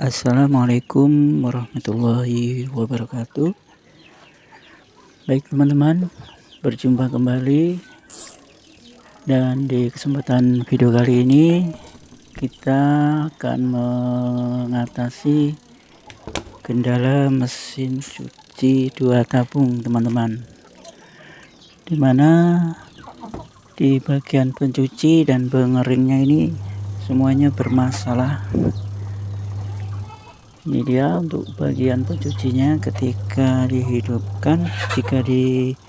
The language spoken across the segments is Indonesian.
Assalamualaikum warahmatullahi wabarakatuh. Baik teman-teman, berjumpa kembali, dan di kesempatan video kali ini kita akan mengatasi kendala mesin cuci 2 tabung teman-teman, dimana di bagian pencuci dan pengeringnya ini semuanya bermasalah. Ini dia untuk bagian pencucinya. Ketika dihidupkan, jika dikasih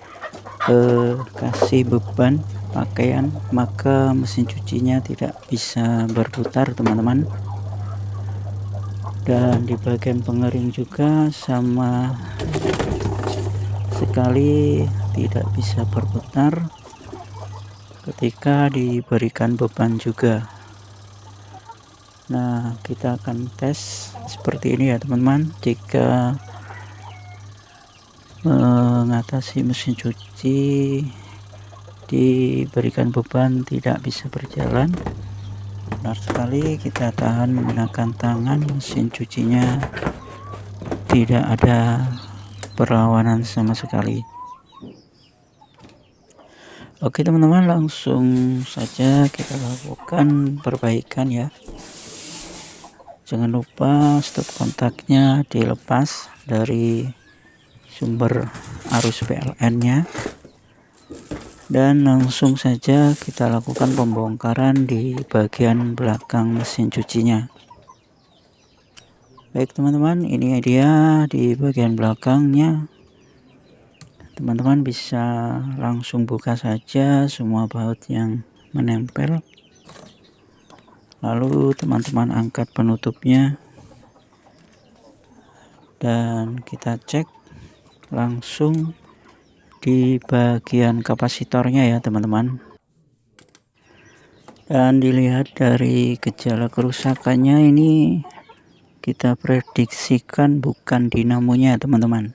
beban pakaian, maka mesin cucinya tidak bisa berputar teman-teman. Dan di bagian pengering juga sama sekali tidak bisa berputar ketika diberikan beban juga. Nah, kita akan tes seperti ini ya teman-teman. Jika mengatasi mesin cuci diberikan beban tidak bisa berjalan, benar sekali kita tahan menggunakan tangan, mesin cucinya tidak ada perlawanan sama sekali. Oke teman-teman, langsung saja kita lakukan perbaikan ya. Jangan lupa stop kontaknya dilepas dari sumber arus PLN nya, dan langsung saja kita lakukan pembongkaran di bagian belakang mesin cucinya. Baik teman-teman, ini dia di bagian belakangnya. Teman-teman bisa langsung buka saja semua baut yang menempel, lalu teman-teman angkat penutupnya dan kita cek langsung di bagian kapasitornya ya teman-teman. Dan dilihat dari gejala kerusakannya ini, kita prediksikan bukan dinamonya teman-teman.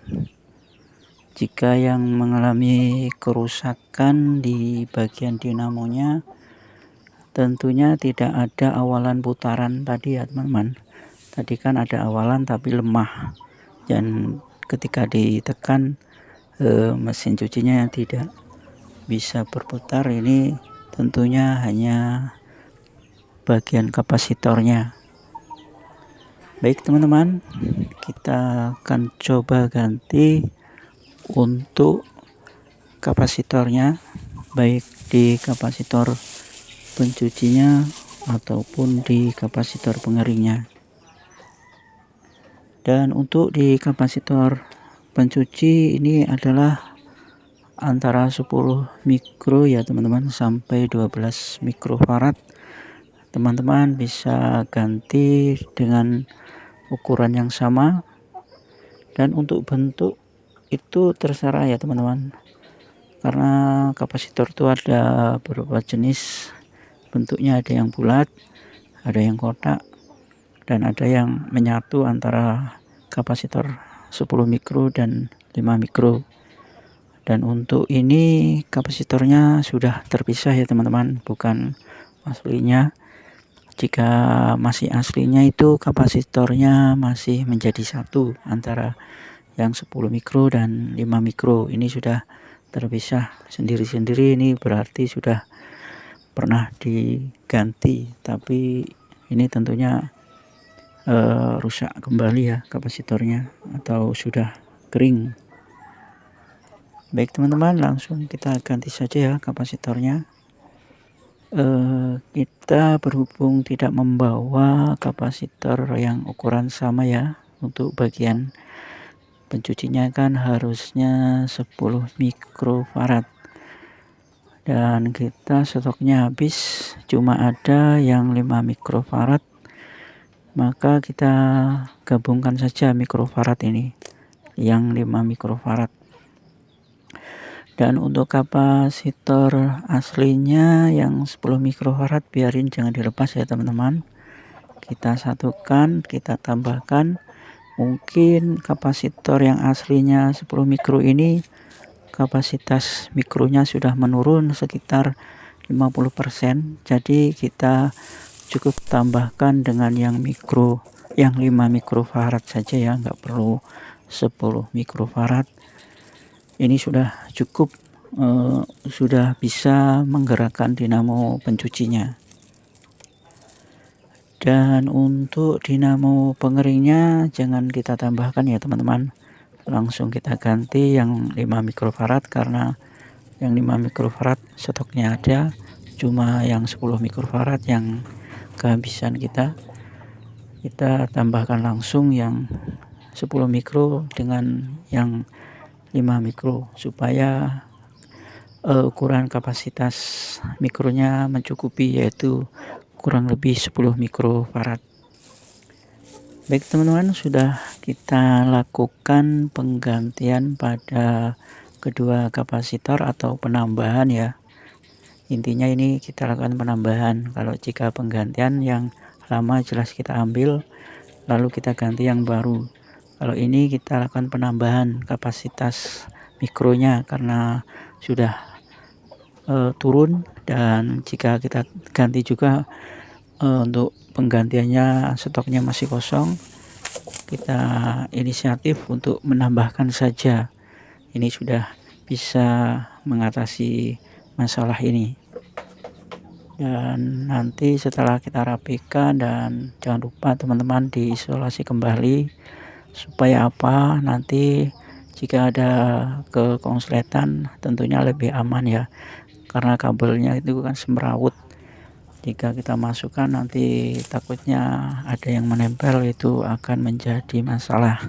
Jika yang mengalami kerusakan di bagian dinamonya, tentunya tidak ada awalan putaran tadi ya teman-teman. Tadi kan ada awalan tapi lemah, dan ketika ditekan mesin cucinya tidak bisa berputar. Ini tentunya hanya bagian kapasitornya. Baik teman-teman, kita akan coba ganti untuk kapasitornya, baik di kapasitor pencucinya ataupun di kapasitor pengeringnya. Dan untuk di kapasitor pencuci ini adalah antara 10 mikro ya teman-teman sampai 12 mikrofarad. Teman-teman bisa ganti dengan ukuran yang sama, dan untuk bentuk itu terserah ya teman-teman, karena kapasitor itu ada beberapa jenis bentuknya. Ada yang bulat, ada yang kotak, dan ada yang menyatu antara kapasitor 10 mikro dan 5 mikro. Dan untuk ini kapasitornya sudah terpisah ya teman-teman, bukan aslinya. Jika masih aslinya itu kapasitornya masih menjadi satu antara yang 10 mikro dan 5 mikro. Ini sudah terpisah sendiri-sendiri, ini berarti sudah pernah diganti, tapi ini tentunya rusak kembali ya kapasitornya, atau sudah kering. Baik teman-teman, langsung kita ganti saja ya kapasitornya. Kita berhubung tidak membawa kapasitor yang ukuran sama ya, untuk bagian pencucinya kan harusnya 10 mikrofarad, dan kita stoknya habis cuma ada yang 5 mikrofarad, maka kita gabungkan saja mikrofarad ini yang 5 mikrofarad. Dan untuk kapasitor aslinya yang 10 mikrofarad biarin, jangan dilepas ya teman-teman. Kita satukan, kita tambahkan. Mungkin kapasitor yang aslinya 10 mikro ini kapasitas mikronya sudah menurun sekitar 50%. Jadi kita cukup tambahkan dengan yang 5 mikrofarad saja ya, nggak perlu 10 mikrofarad. Ini sudah cukup, sudah bisa menggerakkan dinamo pencucinya. Dan untuk dinamo pengeringnya jangan kita tambahkan ya teman-teman, langsung kita ganti yang 5 mikrofarad karena yang 5 mikrofarad stoknya ada, cuma yang 10 mikrofarad yang kehabisan kita tambahkan langsung yang 10 mikro dengan yang 5 mikro supaya ukuran kapasitas mikronya mencukupi, yaitu kurang lebih 10 mikrofarad. Baik teman-teman, sudah kita lakukan penggantian pada kedua kapasitor atau penambahan ya. Intinya ini kita lakukan penambahan. Kalau jika penggantian yang lama jelas kita ambil lalu kita ganti yang baru. Kalau ini kita lakukan penambahan kapasitas mikronya karena sudah turun, dan jika kita ganti juga untuk penggantiannya stoknya masih kosong, kita inisiatif untuk menambahkan saja. Ini sudah bisa mengatasi masalah ini. Dan nanti setelah kita rapikan, dan jangan lupa teman-teman diisolasi kembali supaya apa, nanti jika ada kekonsletan tentunya lebih aman ya, karena kabelnya itu kan semrawut. Jika kita masukkan nanti takutnya ada yang menempel, itu akan menjadi masalah.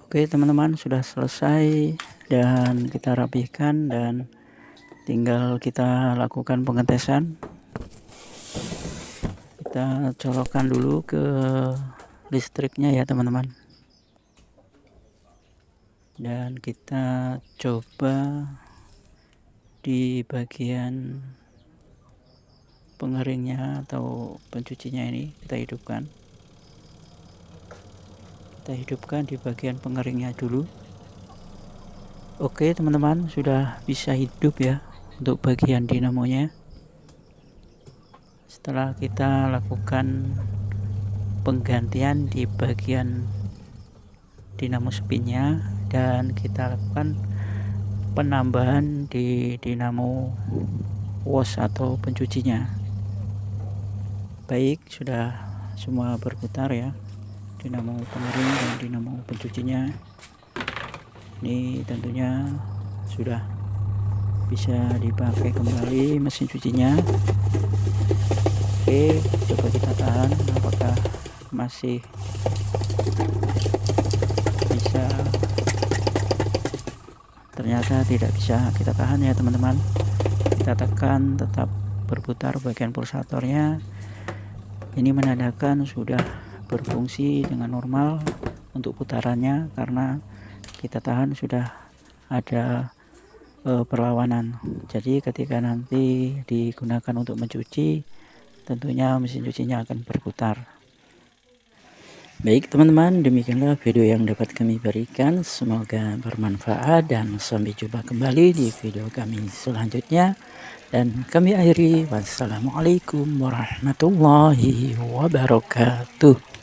Oke teman-teman, sudah selesai dan kita rapihkan, dan tinggal kita lakukan pengetesan. Kita colokkan dulu ke listriknya ya teman-teman, dan kita coba di bagian pengeringnya atau pencucinya ini kita hidupkan di bagian pengeringnya dulu. Oke teman-teman, sudah bisa hidup ya untuk bagian dinamonya. Setelah kita lakukan penggantian di bagian dinamo spinnya, dan kita lakukan penambahan di dinamo wash atau pencucinya. Baik, sudah semua berputar ya, dinamo pengering dan dinamo pencucinya. Ini tentunya sudah bisa dipakai kembali mesin cucinya. Oke, coba kita tahan apakah masih bisa. Ternyata tidak bisa kita tahan ya teman-teman. Kita tekan tetap berputar bagian pulsatornya. Ini menandakan sudah berfungsi dengan normal untuk putarannya, karena kita tahan sudah ada perlawanan. Jadi ketika nanti digunakan untuk mencuci, tentunya mesin cucinya akan berputar. Baik teman-teman, demikianlah video yang dapat kami berikan, semoga bermanfaat dan sampai jumpa kembali di video kami selanjutnya. Dan kami akhiri, wassalamualaikum warahmatullahi wabarakatuh.